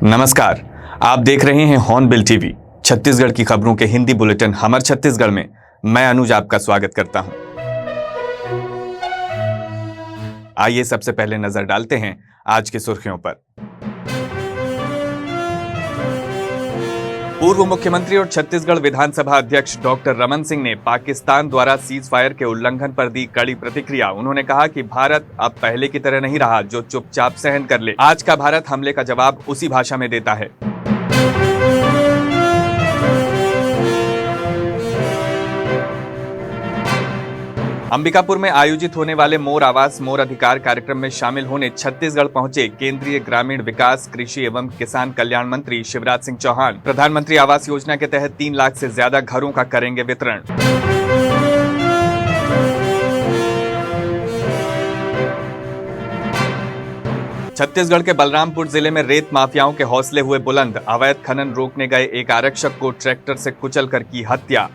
नमस्कार, आप देख रहे हैं हॉर्नबिल टीवी। छत्तीसगढ़ की खबरों के हिंदी बुलेटिन हमर छत्तीसगढ़ में मैं अनुज आपका स्वागत करता हूं। आइए सबसे पहले नजर डालते हैं आज की सुर्खियों पर। पूर्व मुख्यमंत्री और छत्तीसगढ़ विधानसभा अध्यक्ष डॉक्टर रमन सिंह ने पाकिस्तान द्वारा सीज फायर के उल्लंघन पर दी कड़ी प्रतिक्रिया। उन्होंने कहा कि भारत अब पहले की तरह नहीं रहा जो चुपचाप सहन कर ले। आज का भारत हमले का जवाब उसी भाषा में देता है। अंबिकापुर में आयोजित होने वाले मोर आवास मोर अधिकार कार्यक्रम में शामिल होने छत्तीसगढ़ पहुंचे केंद्रीय ग्रामीण विकास, कृषि एवं किसान कल्याण मंत्री शिवराज सिंह चौहान। प्रधानमंत्री आवास योजना के तहत 3 लाख से ज्यादा घरों का करेंगे वितरण। छत्तीसगढ़ के बलरामपुर जिले में रेत माफियाओं के हौसले हुए बुलंद। अवैध खनन रोकने गए एक आरक्षक को ट्रैक्टर से कुचलकर की हत्या।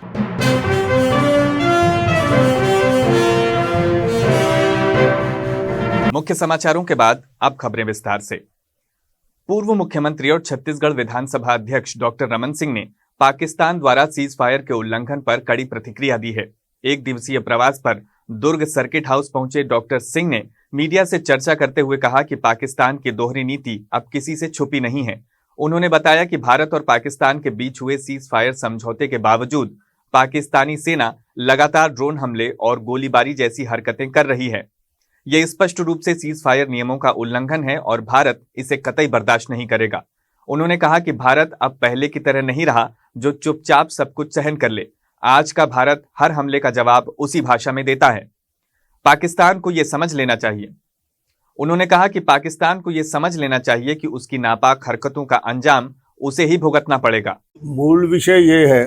मुख्य समाचारों के बाद अब खबरें विस्तार से। पूर्व मुख्यमंत्री और छत्तीसगढ़ विधानसभा अध्यक्ष डॉक्टर रमन सिंह ने पाकिस्तान द्वारा सीज फायर के उल्लंघन पर कड़ी प्रतिक्रिया दी है। एक दिवसीय प्रवास पर दुर्ग सर्किट हाउस पहुंचे डॉक्टर सिंह ने मीडिया से चर्चा करते हुए कहा कि पाकिस्तान की दोहरी नीति अब किसी से छुपी नहीं है। उन्होंने बताया कि भारत और पाकिस्तान के बीच हुए सीज फायर समझौते के बावजूद पाकिस्तानी सेना लगातार ड्रोन हमले और गोलीबारी जैसी हरकतें कर रही है। यह स्पष्ट रूप से सीज फायर नियमों का उल्लंघन है और भारत इसे कतई बर्दाश्त नहीं करेगा। उन्होंने कहा कि भारत अब पहले की तरह नहीं रहा जो चुपचाप सब कुछ सहन कर ले। आज का भारत हर हमले का जवाब उसी भाषा में देता है। पाकिस्तान को यह समझ लेना चाहिए। उन्होंने कहा कि पाकिस्तान को यह समझ लेना चाहिए कि उसकी नापाक हरकतों का अंजाम उसे ही भुगतना पड़ेगा। मूल विषय ये है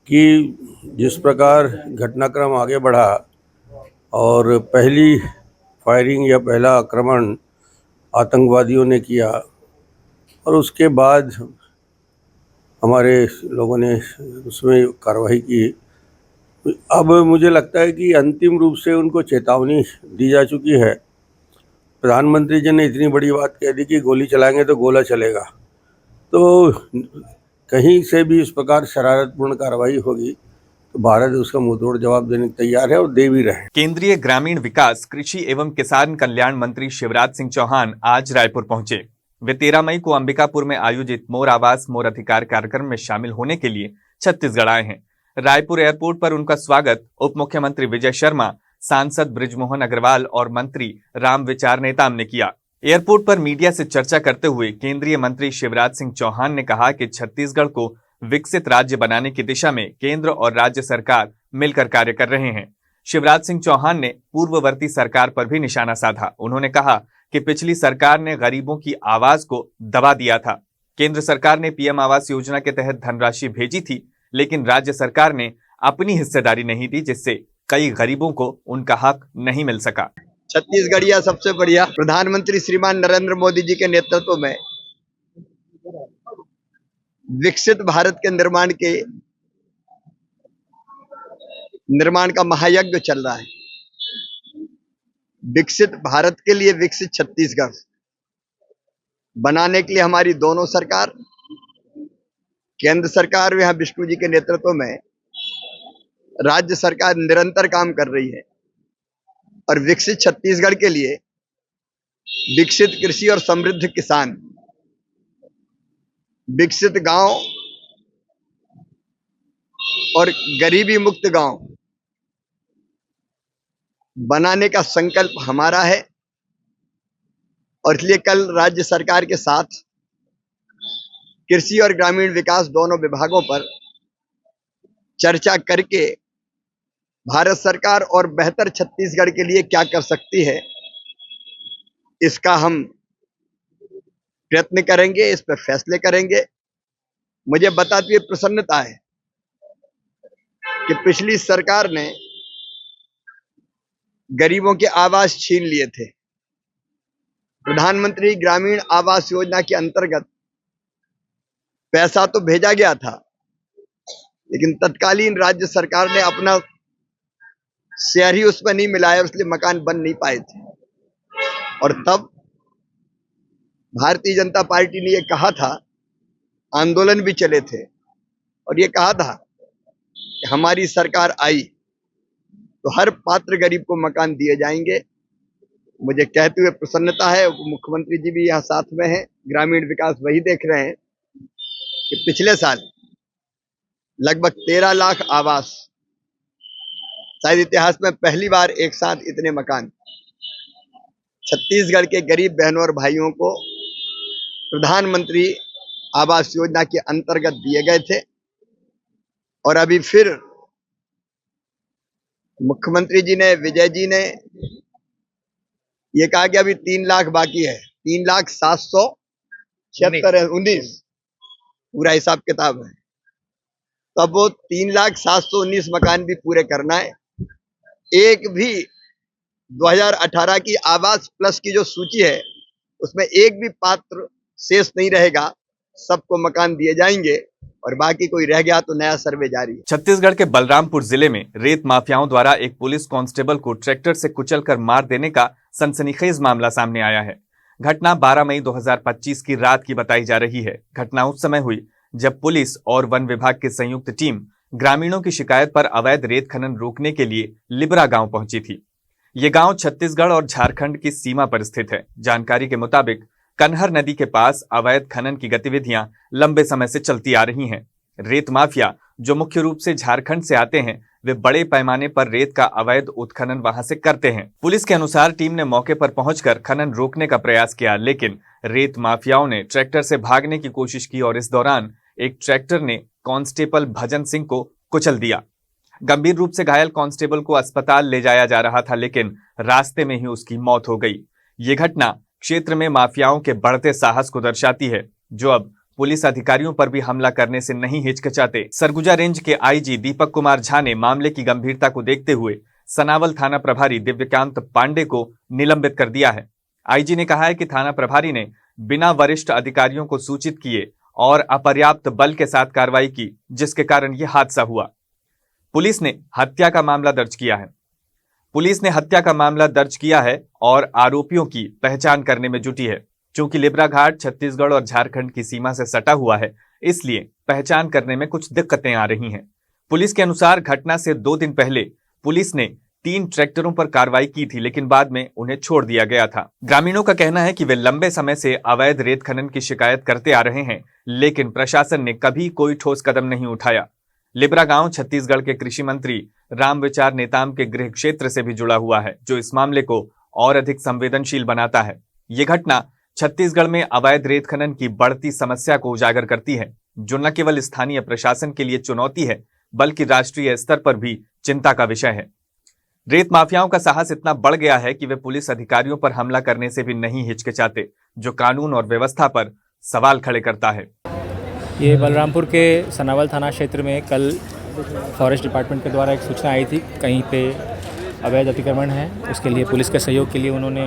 कि जिस प्रकार घटनाक्रम आगे बढ़ा और पहली फायरिंग या पहला आक्रमण आतंकवादियों ने किया और उसके बाद हमारे लोगों ने उसमें कार्रवाई की। अब मुझे लगता है कि अंतिम रूप से उनको चेतावनी दी जा चुकी है। प्रधानमंत्री जी ने इतनी बड़ी बात कह दी कि गोली चलाएंगे तो गोला चलेगा, तो कहीं से भी इस प्रकार शरारतपूर्ण कार्रवाई होगी तो भारत उसका मुंहतोड़ जवाब देने को तैयार है और दे भी रहे हैं। केंद्रीय ग्रामीण विकास, कृषि एवं किसान कल्याण मंत्री शिवराज सिंह चौहान आज रायपुर पहुंचे। वे 13 मई को अंबिकापुर में आयोजित मोर आवास मोर अधिकार कार्यक्रम में शामिल होने के लिए छत्तीसगढ़ आए हैं। रायपुर एयरपोर्ट पर उनका स्वागत उप मुख्यमंत्री विजय शर्मा, सांसद बृजमोहन अग्रवाल और मंत्री राम विचार नेताम ने किया। एयरपोर्ट पर मीडिया से चर्चा करते हुए केंद्रीय मंत्री शिवराज सिंह चौहान ने कहा कि छत्तीसगढ़ को विकसित राज्य बनाने की दिशा में केंद्र और राज्य सरकार मिलकर कार्य कर रहे हैं। शिवराज सिंह चौहान ने पूर्ववर्ती सरकार पर भी निशाना साधा। उन्होंने कहा कि पिछली सरकार ने गरीबों की आवाज को दबा दिया था। केंद्र सरकार ने पीएम आवास योजना के तहत धनराशि भेजी थी, लेकिन राज्य सरकार ने अपनी हिस्सेदारी नहीं दी, जिससे कई गरीबों को उनका हक नहीं मिल सका। छत्तीसगढ़िया सबसे बढ़िया प्रधानमंत्री श्रीमान नरेंद्र मोदी जी के नेतृत्व में विकसित भारत के निर्माण का महायज्ञ चल रहा है। विकसित भारत के लिए विकसित छत्तीसगढ़ बनाने के लिए हमारी दोनों सरकार, केंद्र सरकार यहाँ विष्णु जी के नेतृत्व में, राज्य सरकार निरंतर काम कर रही है और विकसित छत्तीसगढ़ के लिए विकसित कृषि और समृद्ध किसान, विकसित गांव और गरीबी मुक्त गांव बनाने का संकल्प हमारा है। और इसलिए कल राज्य सरकार के साथ कृषि और ग्रामीण विकास दोनों विभागों पर चर्चा करके भारत सरकार और बेहतर छत्तीसगढ़ के लिए क्या कर सकती है, इसका हम प्रयत्न करेंगे, इस पर फैसले करेंगे। मुझे बताते हुए प्रसन्नता है कि पिछली सरकार ने गरीबों के आवास छीन लिए थे। प्रधानमंत्री ग्रामीण आवास योजना के अंतर्गत पैसा तो भेजा गया था, लेकिन तत्कालीन राज्य सरकार ने अपना शेयर ही उसमें नहीं मिलाया, इसलिए मकान बन नहीं पाए थे। और तब भारतीय जनता पार्टी ने ये कहा था, आंदोलन भी चले थे और ये कहा था कि हमारी सरकार आई तो हर पात्र गरीब को मकान दिए जाएंगे। मुझे कहते हुए प्रसन्नता है, उप मुख्यमंत्री जी भी यहाँ साथ में हैं, ग्रामीण विकास वही देख रहे हैं कि पिछले साल लगभग 13 लाख आवास, शायद इतिहास में पहली बार एक साथ इतने मकान छत्तीसगढ़ के गरीब बहनों और भाइयों को प्रधानमंत्री आवास योजना के अंतर्गत दिए गए थे। और अभी फिर मुख्यमंत्री जी ने, विजय जी ने ये कहा कि अभी 3 लाख बाकी है, 3,776,19 पूरा हिसाब किताब है। तो अब वो 3,719 मकान भी पूरे करना है। एक भी 2018 की आवास प्लस की जो सूची है उसमें एक भी पात्र शेष नहीं रहेगा, सबको मकान दिए जाएंगे और बाकी कोई रह गया तो नया सर्वे जारी है। छत्तीसगढ़ के बलरामपुर जिले में रेत माफियाओं द्वारा एक पुलिस कांस्टेबल को ट्रैक्टर से कुचलकर मार देने का सनसनीखेज मामला सामने आया है। घटना 12 मई 2025 की रात की बताई जा रही है। घटना उस समय हुई जब पुलिस और वन विभाग की संयुक्त टीम ग्रामीणों की शिकायत पर अवैध रेत खनन रोकने के लिए लिबरा गांव पहुंची थी। ये गांव छत्तीसगढ़ और झारखंड की सीमा पर स्थित है। जानकारी के मुताबिक कन्हर नदी के पास अवैध खनन की गतिविधियां लंबे समय से चलती आ रही हैं। रेत माफिया जो मुख्य रूप से झारखंड से आते हैं, वे बड़े पैमाने पर रेत का अवैध उत्खनन वहां से करते हैं। पुलिस के अनुसार टीम ने मौके पर पहुंचकर खनन रोकने का प्रयास किया, लेकिन रेत माफियाओं ने ट्रैक्टर से भागने की कोशिश की और इस दौरान एक ट्रैक्टर ने कांस्टेबल भजन सिंह को कुचल दिया। गंभीर रूप से घायल कांस्टेबल को अस्पताल ले जाया जा रहा था, लेकिन रास्ते में ही उसकी मौत हो गई। ये घटना क्षेत्र में माफियाओं के बढ़ते साहस को दर्शाती है, जो अब पुलिस अधिकारियों पर भी हमला करने से नहीं हिचकिचाते। सरगुजा रेंज के आईजी दीपक कुमार झा ने मामले की गंभीरता को देखते हुए सनावल थाना प्रभारी दिव्यकांत पांडे को निलंबित कर दिया है। आईजी ने कहा है कि थाना प्रभारी ने बिना वरिष्ठ अधिकारियों को सूचित किए और अपर्याप्त बल के साथ कार्रवाई की, जिसके कारण यह हादसा हुआ। पुलिस ने हत्या का मामला दर्ज किया है और आरोपियों की पहचान करने में जुटी है। चूंकि लिबरा घाट छत्तीसगढ़ और झारखंड की सीमा से सटा हुआ है, इसलिए पहचान करने में कुछ दिक्कतें आ रही हैं। पुलिस के अनुसार घटना से 2 दिन पहले पुलिस ने 3 ट्रैक्टरों पर कार्रवाई की थी, लेकिन बाद में उन्हें छोड़ दिया गया था। ग्रामीणों का कहना है कि वे लंबे समय से अवैध रेत खनन की शिकायत करते आ रहे हैं, लेकिन प्रशासन ने कभी कोई ठोस कदम नहीं उठाया। लिबरा गांव छत्तीसगढ़ के कृषि मंत्री रामविचार नेताम के गृह क्षेत्र से भी जुड़ा हुआ है, जो इस मामले को और अधिक संवेदनशील बनाता है। ये घटना छत्तीसगढ़ में अवैध रेत खनन की बढ़ती समस्या को उजागर करती है, जो न केवल स्थानीय प्रशासन के लिए चुनौती है, बल्कि राष्ट्रीय स्तर पर भी चिंता का विषय है। रेत माफियाओं का साहस इतना बढ़ गया है कि वे पुलिस अधिकारियों पर हमला करने से भी नहीं हिचकिचाते, जो कानून और व्यवस्था पर सवाल खड़े करता है। ये बलरामपुर के सनावल थाना क्षेत्र में कल फॉरेस्ट डिपार्टमेंट के द्वारा एक सूचना आई थी, कहीं पे अवैध अतिक्रमण है। उसके लिए पुलिस के सहयोग के लिए उन्होंने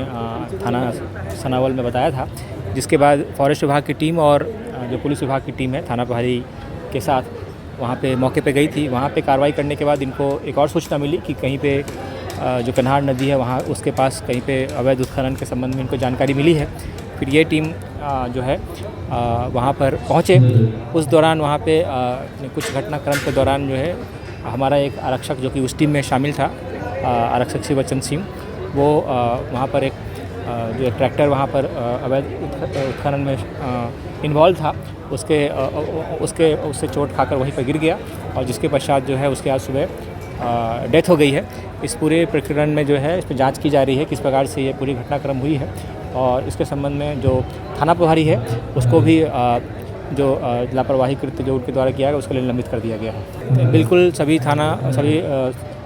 थाना सनावल में बताया था, जिसके बाद फॉरेस्ट विभाग की टीम और जो पुलिस विभाग की टीम है थाना प्रभारी के साथ वहाँ पे मौके पे गई थी। वहाँ पे कार्रवाई करने के बाद इनको एक और सूचना मिली कि कहीं पे जो कन्हार नदी है वहाँ उसके पास कहीं पे अवैध उत्खनन के संबंध में इनको जानकारी मिली है। फिर ये टीम जो है वहाँ पर पहुँचे। उस दौरान वहाँ पे कुछ घटनाक्रम के दौरान जो है हमारा एक आरक्षक जो कि उस टीम में शामिल था, आरक्षक श्री बच्चन सिंह, वो वहाँ पर एक ट्रैक्टर वहाँ पर अवैध उत्खनन में इन्वॉल्व था, उससे चोट खाकर वहीं पर गिर गया और जिसके पश्चात जो है उसके आज सुबह डेथ हो गई है। इस पूरे प्रकरण में जो है इस पर जांच की जा रही है किस प्रकार से ये पूरी घटनाक्रम हुई है, और इसके संबंध में जो थाना प्रभारी है उसको भी जो लापरवाही कृत्य जो उनके द्वारा किया गया उसके लिए निलंबित कर दिया गया है। बिल्कुल सभी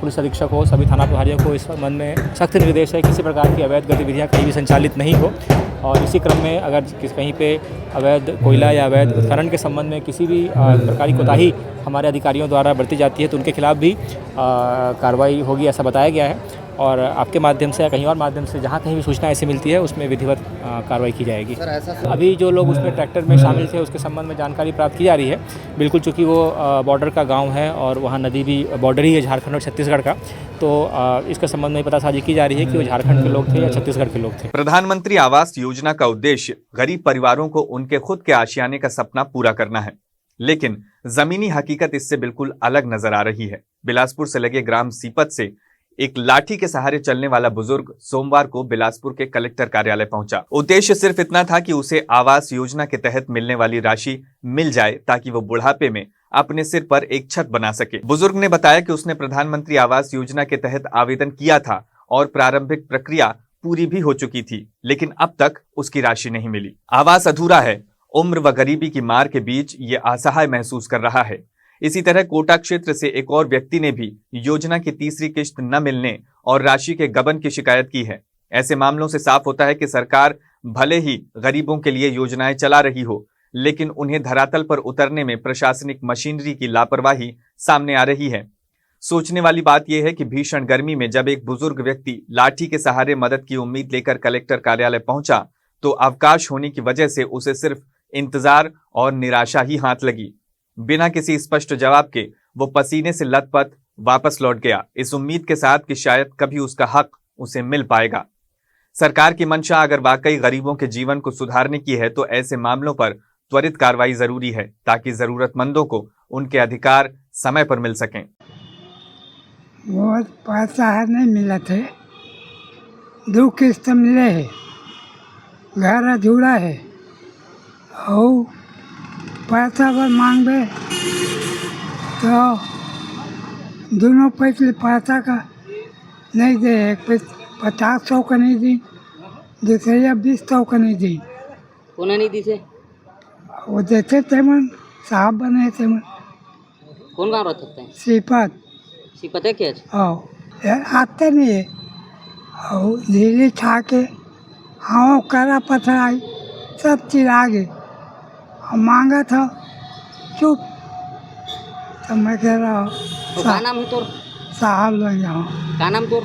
पुलिस अधीक्षक हो, सभी थाना प्रभारियों को इस संबंध में सख्त निर्देश है किसी प्रकार की अवैध गतिविधियां कहीं भी संचालित नहीं हो, और इसी क्रम में अगर कहीं पे अवैध कोयला या अवैध उत्खनन के संबंध में किसी भी प्रकार की कोताही हमारे अधिकारियों द्वारा बरती जाती है तो उनके खिलाफ भी कार्रवाई होगी, ऐसा बताया गया है। और आपके माध्यम से या कहीं और माध्यम से जहाँ कहीं भी सूचना ऐसी मिलती है उसमें विधिवत कार्रवाई की जाएगी। अभी जो लोग उसमें ट्रैक्टर में शामिल थे उसके संबंध में जानकारी प्राप्त की जा रही है। बिल्कुल, चूँकि वो बॉर्डर का गाँव है और वहाँ नदी भी बॉर्डर ही है झारखंड और छत्तीसगढ़ का, तो इसके संबंध में पतासाजी की जा रही है कि वो झारखंड के लोग थे या छत्तीसगढ़ के लोग थे। प्रधानमंत्री आवास योजना का उद्देश्य गरीब परिवारों को उनके खुद के आशियाने का सपना पूरा करना है, लेकिन जमीनी हकीकत इससे बिल्कुल अलग नजर आ रही है। बिलासपुर से लगे ग्राम सीपत से एक लाठी के सहारे चलने वाला बुजुर्ग सोमवार को बिलासपुर के कलेक्टर कार्यालय पहुंचा। उद्देश्य सिर्फ इतना था कि उसे आवास योजना के तहत मिलने वाली राशि मिल जाए ताकि वो बुढ़ापे में अपने सिर पर एक छत बना सके। बुजुर्ग ने बताया कि उसने प्रधानमंत्री आवास योजना के तहत आवेदन किया था और प्रारंभिक प्रक्रिया पूरी भी हो चुकी थी, लेकिन अब तक उसकी राशि नहीं मिली। आवास अधूरा है। उम्र व गरीबी की मार के बीच ये असहाय महसूस कर रहा है। इसी तरह कोटा क्षेत्र से एक और व्यक्ति ने भी योजना की तीसरी किश्त न मिलने और राशि के गबन की शिकायत की है। ऐसे मामलों से साफ होता है कि सरकार भले ही गरीबों के लिए योजनाएं चला रही हो, लेकिन उन्हें धरातल पर उतरने में प्रशासनिक मशीनरी की लापरवाही सामने आ रही है। सोचने वाली बात यह है कि भीषण गर्मी में जब एक बुजुर्ग व्यक्ति लाठी के सहारे मदद की उम्मीद लेकर कलेक्टर कार्यालय पहुंचा, तो अवकाश होने की वजह से उसे सिर्फ इंतजार और निराशा ही हाथ लगी। बिना किसी स्पष्ट जवाब के वो पसीने से लथपथ वापस लौट गया, इस उम्मीद के साथ कि शायद कभी उसका हक उसे मिल पाएगा। सरकार की मंशा अगर वाकई गरीबों के जीवन को सुधारने की है तो ऐसे मामलों पर त्वरित कार्रवाई जरूरी है ताकि जरूरतमंदों को उनके अधिकार समय पर मिल सकें। बहुत पैसा नहीं मिला थे, 2 किस्त मिले है, घर अधूरा है और पैसा पर मांगे तो दोनों पैसा का नहीं दे, एक 50-100 का नहीं दी, दूसरे 20-100 का नहीं दी। कौन नहीं दी थे? वो देते थे मन, साहब बने थे मन। कौन गाँव रहते हैं? सीपत है क्या? यार आते नहीं है और धीरे छा के हाँ करा पथराई सब चीज आगे मांगा था चुप, तो मैं कह रहा हूँ तो क्या नाम है तोर? साहब लग जाओ। क्या नाम तोर?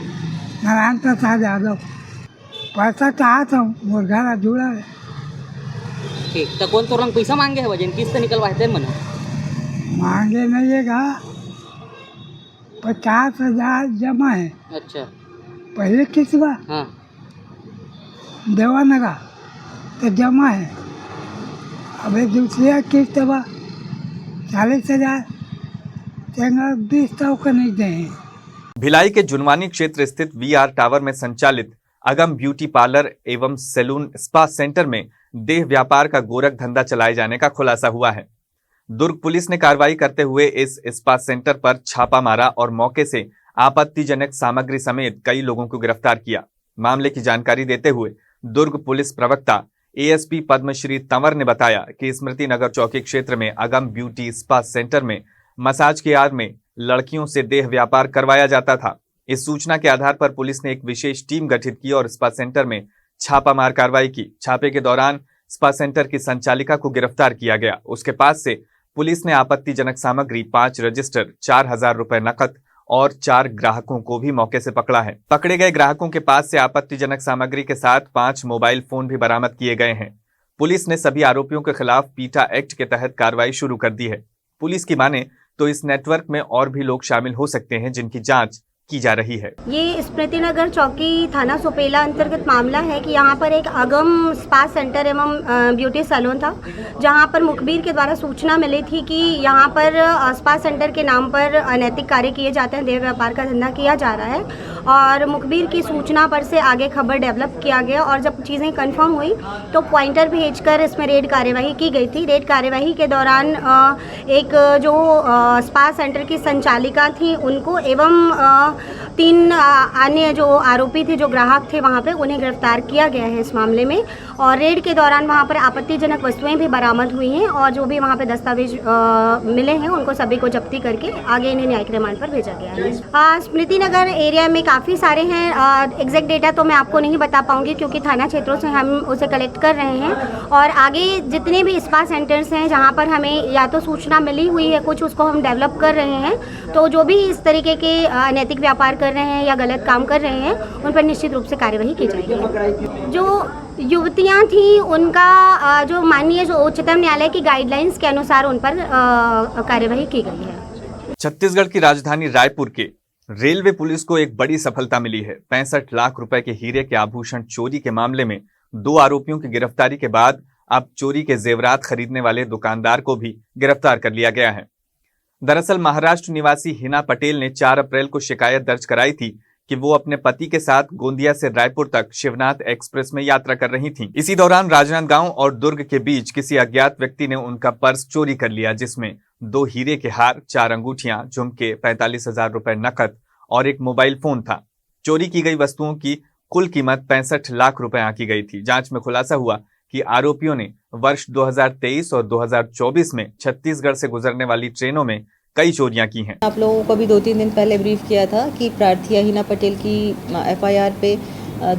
नारायण प्रसाद यादव। पैसा चाहा था, मुर्गा अधूरा है। ठीक, तो कौन तोर पैसा मांगे है वजन किस्त निकलवाए थे मना? मांगे नहीं है गा, 50,000 जमा है। अच्छा, पहले किस्त बा हाँ देवानगा तो जमा है, अबे दूसरी किस्त बा 40,000 20,000 का नहीं दे। भिलाई के जुनवानी क्षेत्र स्थित वीआर टावर में संचालित अगम ब्यूटी पार्लर एवं सैलून स्पा सेंटर में देह व्यापार का गोरख धंधा चलाए जाने का खुलासा हुआ है। दुर्ग पुलिस ने कार्रवाई करते हुए इस स्पा सेंटर पर छापा मारा और मौके से आपत्तिजनक सामग्री समेत कई लोगों को गिरफ्तार किया। मामले की जानकारी देते हुए दुर्ग पुलिस प्रवक्ता एएसपी पद्मश्री तंवर ने बताया कि स्मृति नगर चौकी क्षेत्र में अगम ब्यूटी स्पा सेंटर में मसाज के आड़ में लड़कियों से देह व्यापार करवाया जाता था। इस सूचना के आधार पर पुलिस ने एक विशेष टीम गठित की और स्पा सेंटर में छापामार कार्रवाई की। छापे के दौरान स्पा सेंटर की संचालिका को गिरफ्तार किया गया। उसके पास से पुलिस ने आपत्तिजनक सामग्री 5 रजिस्टर, 4,000 रुपए नकद और 4 ग्राहकों को भी मौके से पकड़ा है। पकड़े गए ग्राहकों के पास से आपत्तिजनक सामग्री के साथ 5 मोबाइल फोन भी बरामद किए गए हैं। पुलिस ने सभी आरोपियों के खिलाफ पीटा एक्ट के तहत कार्रवाई शुरू कर दी है। पुलिस की माने तो इस नेटवर्क में और भी लोग शामिल हो सकते हैं जिनकी जांच की जा रही है। ये स्मृति नगर चौकी थाना सोपेला अंतर्गत मामला है कि यहाँ पर एक अगम स्पा सेंटर एवं ब्यूटी सैलून था, जहाँ पर मुखबिर के द्वारा सूचना मिली थी कि यहाँ पर स्पा सेंटर के नाम पर अनैतिक कार्य किए जाते हैं, देह व्यापार का धंधा किया जा रहा है। और मुखबिर की सूचना पर से आगे खबर डेवलप किया गया और जब चीज़ें कंफर्म हुई तो पॉइंटर भेजकर इसमें रेड कार्यवाही की गई थी। रेड कार्यवाही के दौरान एक जो स्पा सेंटर की संचालिका थी उनको एवं 3 अन्य जो आरोपी थे, जो ग्राहक थे वहाँ पे, उन्हें गिरफ्तार किया गया है इस मामले में। और रेड के दौरान वहाँ पर आपत्तिजनक वस्तुएं भी बरामद हुई हैं और जो भी वहाँ पे दस्तावेज मिले हैं उनको सभी को जब्ती करके आगे इन्हें न्यायिक रिमांड पर भेजा गया है। स्मृति नगर एरिया में काफ़ी सारे हैं, एग्जैक्ट डेटा तो मैं आपको नहीं बता पाऊँगी क्योंकि थाना क्षेत्रों से हम उसे कलेक्ट कर रहे हैं। और आगे जितने भी स्पा सेंटर्स हैं जहाँ पर हमें या तो सूचना मिली हुई है कुछ, उसको हम डेवलप कर रहे हैं। तो जो भी इस तरीके के अनैतिक व्यापार कर रहे हैं या गलत काम कर रहे हैं उन पर निश्चित रूप से कार्यवाही की जाएगी। जो युवतियां थी उनका जो माननीय जो उच्चतम न्यायालय की गाइडलाइंस के अनुसार उन पर कार्यवाही की गई है। छत्तीसगढ़ की राजधानी रायपुर के रेलवे पुलिस को एक बड़ी सफलता मिली है। 65 लाख रुपए के हीरे के आभूषण चोरी के मामले में 2 आरोपियों की गिरफ्तारी के बाद अब चोरी के जेवरात खरीदने वाले दुकानदार को भी गिरफ्तार कर लिया गया है। दरअसल महाराष्ट्र निवासी हिना पटेल ने 4 अप्रैल को शिकायत दर्ज कराई थी कि वो अपने पति के साथ गोंदिया से रायपुर तक शिवनाथ एक्सप्रेस में यात्रा कर रही थी। इसी दौरान राजनांदगांव और दुर्ग के बीच किसी अज्ञात व्यक्ति ने उनका पर्स चोरी कर लिया, जिसमें 2 हीरे के हार, 4 अंगूठियां, झुमके, 45,000 रुपए नकद और एक मोबाइल फोन था। चोरी की गई वस्तुओं की कुल कीमत 65 लाख रुपए आंकी गई थी। जांच में खुलासा हुआ कि आरोपियों ने वर्ष 2023 और 2024 में छत्तीसगढ़ से गुजरने वाली ट्रेनों में कई चोरियां की हैं। आप लोगों को भी 2-3 दिन पहले ब्रीफ किया था कि प्रार्थी हिना पटेल की FIR पे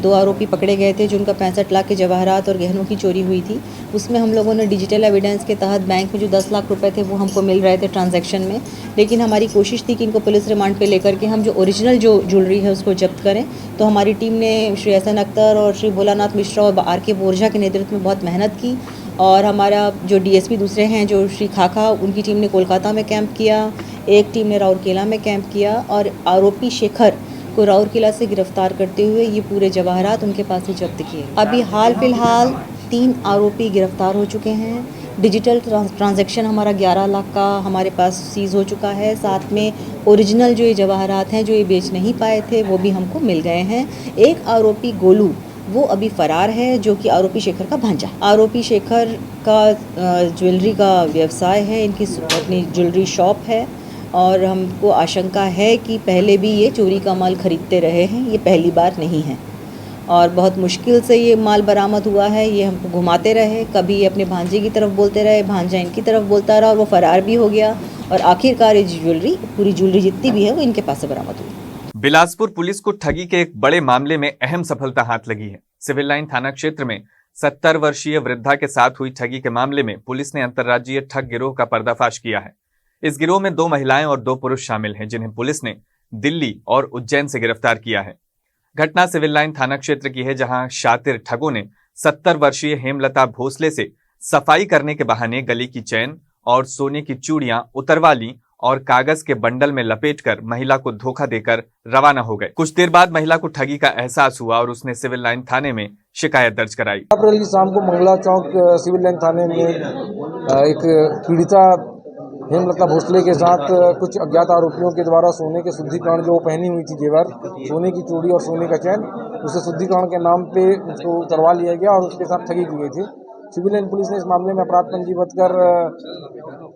2 आरोपी पकड़े गए थे जिनका 65 लाख के जवाहरात और गहनों की चोरी हुई थी। उसमें हम लोगों ने डिजिटल एविडेंस के तहत बैंक में जो 10 लाख रुपए थे वो हमको मिल रहे थे ट्रांजैक्शन में, लेकिन हमारी कोशिश थी कि इनको पुलिस रिमांड पे लेकर के हम जो ओरिजिनल जो ज्वेलरी है उसको जब्त करें। तो हमारी टीम ने श्री एहसन अख्तर और श्री भोलानाथ मिश्रा और RK बोरजा के नेतृत्व में बहुत मेहनत की और हमारा जो DSP दूसरे हैं जो श्री खाखा, उनकी टीम ने कोलकाता में कैंप किया, एक टीम ने राउरकेला में कैंप किया और आरोपी शेखर को राउरकेला से गिरफ्तार करते हुए ये पूरे जवाहरात उनके पास से जब्त किए। अभी हाल फिलहाल 3 आरोपी गिरफ्तार हो चुके हैं। डिजिटल ट्रांजैक्शन हमारा 11 लाख का हमारे पास सीज़ हो चुका है। साथ में ओरिजिनल जो ये जवाहरात हैं जो ये बेच नहीं पाए थे वो भी हमको मिल गए हैं। एक आरोपी गोलू वो अभी फरार है जो कि आरोपी शेखर का भांजा। आरोपी शेखर का ज्वेलरी का व्यवसाय है, इनकी अपनी ज्वेलरी शॉप है और हमको आशंका है कि पहले भी ये चोरी का माल खरीदते रहे हैं, ये पहली बार नहीं है और बहुत मुश्किल से ये माल बरामद हुआ है। ये हमको घुमाते रहे, कभी अपने भांजे की तरफ बोलते रहे, भांजा इनकी तरफ बोलता रहा और वो फरार भी हो गया और आखिरकार ये ज्वेलरी, पूरी ज्वेलरी जितनी भी है वो इनके पास से बरामद हुई। बिलासपुर पुलिस को ठगी के एक बड़े मामले में अहम सफलता हाथ लगी है। सिविल लाइन थाना क्षेत्र में 70 वर्षीय वृद्धा के साथ हुई ठगी के मामले में पुलिस ने अंतर्राज्यीय ठग गिरोह का पर्दाफाश किया है। इस गिरोह में 2 महिलाएं और 2 पुरुष शामिल हैं, जिन्हें पुलिस ने दिल्ली और उज्जैन से गिरफ्तार किया है। घटना सिविल लाइन थाना क्षेत्र की है, जहां शातिर ठगों ने 70 वर्षीय हेमलता भोसले से सफाई करने के बहाने गले की चैन और सोने की चूड़ियां उतरवा ली और कागज के बंडल में लपेटकर महिला को धोखा देकर रवाना हो गए। कुछ देर बाद महिला को ठगी का एहसास हुआ और उसने सिविल लाइन थाने में शिकायत दर्ज कराई। अप्रैल की शाम को मंगला चौक सिविल लाइन थाने में एक पीड़िता हेमलता भोसले के साथ कुछ अज्ञात आरोपियों के द्वारा सोने के शुद्धिकरण जो पहनी हुई थी जेवर, सोने की चूड़ी और सोने का चैन, उसे शुद्धिकरण के नाम पे उसको उतरवा लिया गया और उसके साथ ठगी की गई थी। सिविल लाइन पुलिस ने इस मामले में अपराध पंजीबद्ध कर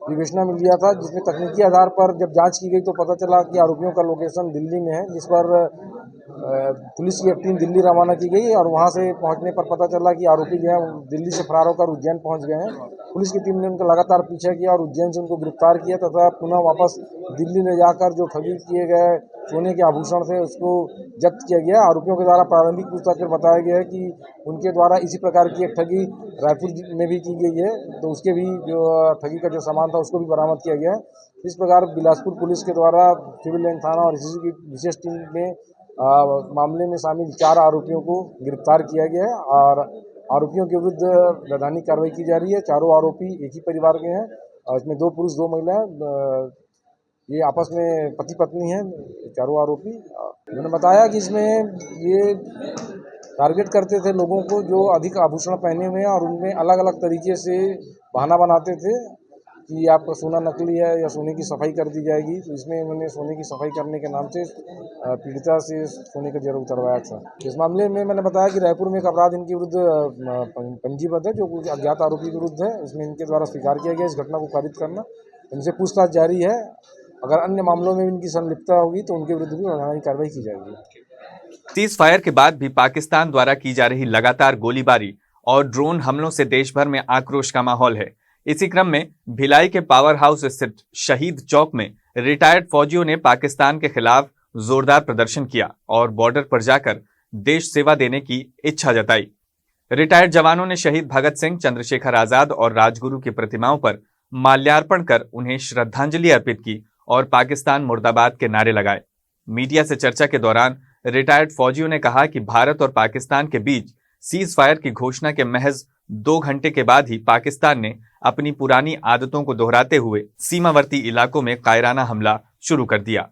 विवेचना में लिया था, जिसमें तकनीकी आधार पर जब जांच की गई तो पता चला कि आरोपियों का लोकेशन दिल्ली में है, जिस पर पुलिस की एक टीम दिल्ली रवाना की गई और वहां से पहुंचने पर पता चला कि आरोपी जो है दिल्ली से फरार होकर उज्जैन पहुंच गए हैं। पुलिस की टीम ने उनका लगातार पीछा किया और उज्जैन से उनको गिरफ्तार किया तथा पुनः वापस दिल्ली ले जाकर जो ठगी किए गए सोने के आभूषण थे उसको जब्त किया गया। आरोपियों के द्वारा प्रारंभिक पूछताछ में बताया गया है कि उनके द्वारा इसी प्रकार की एक ठगी रायपुर में भी की गई है, तो उसके भी जो ठगी का जो सामान था उसको भी बरामद किया गया है। इस प्रकार बिलासपुर पुलिस के द्वारा सिविल लाइन थाना और SSG की विशेष टीम में मामले में शामिल 4 आरोपियों को गिरफ्तार किया गया है और आरोपियों के विरुद्ध वैधानिक कार्रवाई की जा रही है। चारों आरोपी एक ही परिवार के हैं और इसमें 2 पुरुष 2 महिलाएं, ये आपस में पति पत्नी हैं चारों आरोपी। उन्होंने बताया कि इसमें ये टारगेट करते थे लोगों को जो अधिक आभूषण पहने हुए हैं और उनमें अलग अलग तरीके से बहाना बनाते थे कि आपका सोना नकली है या सोने की सफाई कर दी जाएगी। तो इसमें उन्होंने सोने की सफाई करने के नाम से पीड़िता से सोने का जेवर उतरवाया था। इस मामले में मैंने बताया कि रायपुर में एक अपराध इनके विरुद्ध पंजीबद्ध है जो कुछ अज्ञात आरोपी के विरुद्ध है। इसमें इनके द्वारा स्वीकार किया गया इस घटना को कारित करना। इनसे पूछताछ जारी है, अगर अन्य मामलों में इनकी संलिप्तता होगी तो उनके विरुद्ध भी वैधानिक कार्रवाई की जाएगी। सीज फायर के बाद भी पाकिस्तान द्वारा की जा रही लगातार गोलीबारी और ड्रोन हमलों से देश भर में आक्रोश का माहौल है। इसी क्रम में भिलाई के पावर हाउस स्थित शहीद चौक में रिटायर्ड फौजियों ने पाकिस्तान के खिलाफ जोरदार प्रदर्शन किया और बॉर्डर पर जाकर देश सेवा देने की इच्छा जताई। रिटायर्ड जवानों ने शहीद भगत सिंह, चंद्रशेखर आजाद और राजगुरु की प्रतिमाओं पर माल्यार्पण कर उन्हें श्रद्धांजलि अर्पित की और पाकिस्तान मुर्दाबाद के नारे लगाए। मीडिया से चर्चा के दौरान रिटायर्ड फौजियों ने कहा कि भारत और पाकिस्तान के बीच सीज फायर की घोषणा के महज 2 घंटे के बाद ही पाकिस्तान ने अपनी पुरानी आदतों को दोहराते हुए सीमावर्ती इलाकों में कायराना हमला शुरू कर दिया।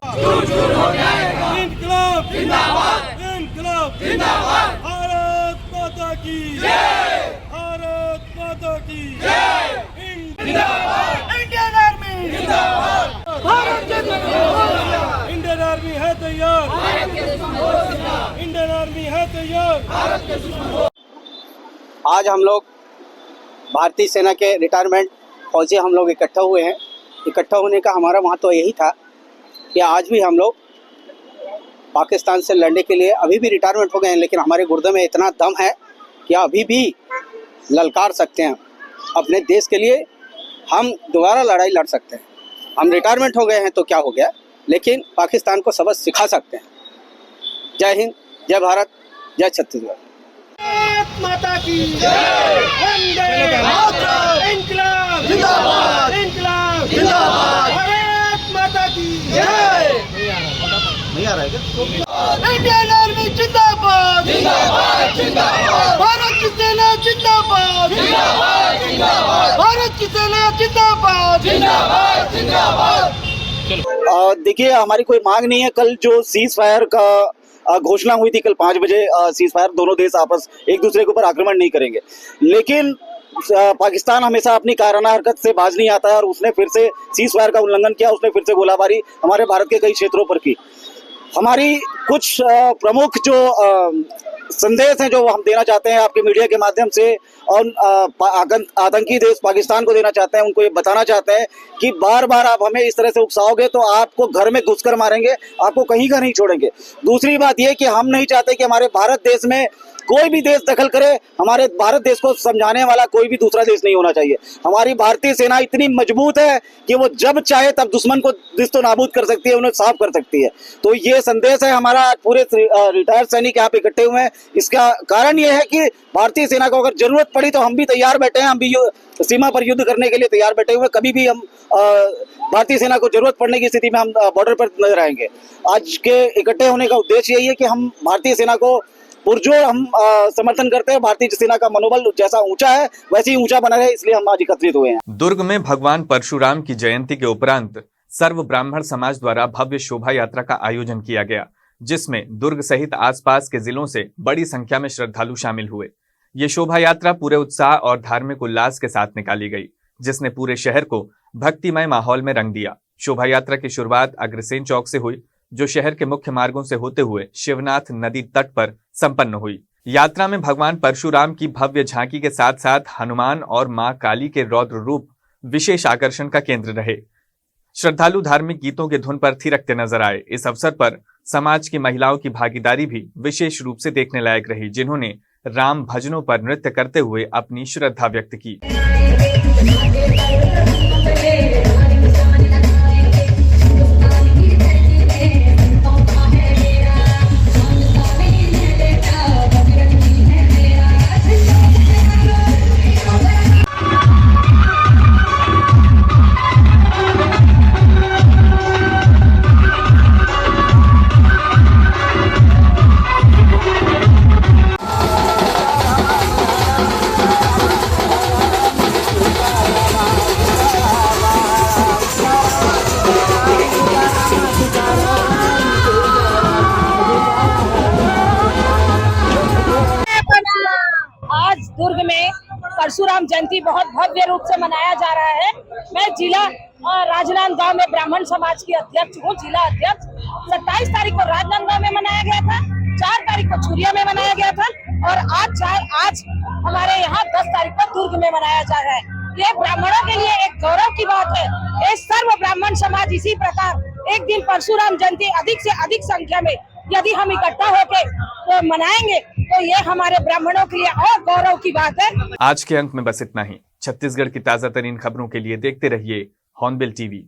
इंडियन आर्मी है तैयार, इंडियन आर्मी है तैयार। आज हम लोग भारतीय सेना के रिटायरमेंट फौजी हम लोग इकट्ठा हुए हैं। इकट्ठा होने का हमारा महत्व यही था कि आज भी हम लोग पाकिस्तान से लड़ने के लिए, अभी भी रिटायरमेंट हो गए हैं लेकिन हमारे गुर्दे में इतना दम है कि अभी भी ललकार सकते हैं अपने देश के लिए। हम दोबारा लड़ाई लड़ सकते हैं। हम रिटायरमेंट हो गए हैं तो क्या हो गया, लेकिन पाकिस्तान को सबक सिखा सकते हैं। जय हिंद, जय भारत, जय छत्तीसगढ़। माता की जय, वंदे मातरम, इनकलाब जिंदाबाद, इनकलाब जिंदाबाद, भारत माता की जय। नहीं आ रहा है क्या? इंडियन आर्मी जिंदाबाद, जिंदाबाद, जिंदाबाद, भारत की सेना जिंदाबाद, जिंदाबाद, जिंदाबाद, भारत की सेना जिंदाबाद, जिंदाबाद, जिंदाबाद। देखिए, हमारी कोई मांग नहीं है। कल जो सीज फायर का घोषणा हुई थी, कल 5 बजे सीज फायर, दोनों देश आपस एक दूसरे के ऊपर आक्रमण नहीं करेंगे, लेकिन पाकिस्तान हमेशा अपनी कायराना हरकत से बाज नहीं आता है और उसने फिर से सीज फायर का उल्लंघन किया। उसने फिर से गोलाबारी हमारे भारत के कई क्षेत्रों पर की। हमारी कुछ प्रमुख जो संदेश हैं जो हम देना चाहते हैं आपके मीडिया के माध्यम से, और आतंकी देश पाकिस्तान को देना चाहते हैं, उनको ये बताना चाहते हैं कि बार बार आप हमें इस तरह से उकसाओगे तो आपको घर में घुसकर मारेंगे, आपको कहीं का नहीं छोड़ेंगे। दूसरी बात ये कि हम नहीं चाहते कि हमारे भारत देश में कोई भी देश दखल करे। हमारे भारत देश को समझाने वाला कोई भी दूसरा देश नहीं होना चाहिए। हमारी भारतीय सेना इतनी मजबूत है कि वो जब चाहे तब दुश्मन को दिस्तो नाबूद कर सकती है, उन्हें साफ कर सकती है। तो ये संदेश है हमारा। पूरे रिटायर्ड सैनिक यहाँ पे इकट्ठे हुए हैं। इसका कारण ये है कि भारतीय सेना को अगर जरूरत पड़ी तो हम भी तैयार बैठे हैं। हम भी सीमा पर युद्ध करने के लिए तैयार बैठे हुए। कभी भी हम भारतीय सेना को जरूरत पड़ने की स्थिति में हम बॉर्डर पर नजर आएंगे। आज के इकट्ठे होने का उद्देश्य यही है कि हम भारतीय सेना को पुरजोर हम समर्थन करते हैं। भारतीय सेना का मनोबल जैसा ऊंचा है वैसे ही ऊंचा बना रहे, इसलिए हम आज एकत्रित हुए हैं। दुर्ग में भगवान परशुराम की जयंती के उपरांत सर्व ब्राह्मण समाज द्वारा भव्य शोभा यात्रा का आयोजन किया गया, जिसमें दुर्ग सहित आसपास के जिलों से बड़ी संख्या में श्रद्धालु शामिल हुए। ये शोभा यात्रा पूरे उत्साह और धार्मिक उल्लास के साथ निकाली गई, जिसने पूरे शहर को भक्तिमय माहौल में रंग दिया। शोभा यात्रा की शुरुआत अग्रसेन चौक से हुई, जो शहर के मुख्य मार्गों से होते हुए शिवनाथ नदी तट पर संपन्न हुई। यात्रा में भगवान परशुराम की भव्य झांकी के साथ साथ हनुमान और मां काली के रौद्र रूप विशेष आकर्षण का केंद्र रहे। श्रद्धालु धार्मिक गीतों की धुन पर थिरकते नजर आए। इस अवसर पर समाज की महिलाओं की भागीदारी भी विशेष रूप से देखने लायक रही, जिन्होंने राम भजनों पर नृत्य करते हुए अपनी श्रद्धा व्यक्त की। दुर्ग में परशुराम जयंती बहुत भव्य रूप से मनाया जा रहा है। मैं जिला राजनांदगांव में ब्राह्मण समाज की अध्यक्ष हूँ, जिला अध्यक्ष। 27 तारीख को राजनांदगांव में मनाया गया था, 4 तारीख को छुरिया में मनाया गया था और आज हमारे यहाँ 10 तारीख को दुर्ग में मनाया जा रहा है। ये ब्राह्मणों के लिए एक गौरव की बात है। ये सर्व ब्राह्मण समाज इसी प्रकार एक दिन परशुराम जयंती अधिक से अधिक संख्या में यदि हम इकट्ठा होकर तो मनाएंगे तो ये हमारे ब्राह्मणों के लिए और गौरव की बात है। आज के अंक में बस इतना ही। छत्तीसगढ़ की ताजा तरीन खबरों के लिए देखते रहिए हॉर्नबिल टीवी।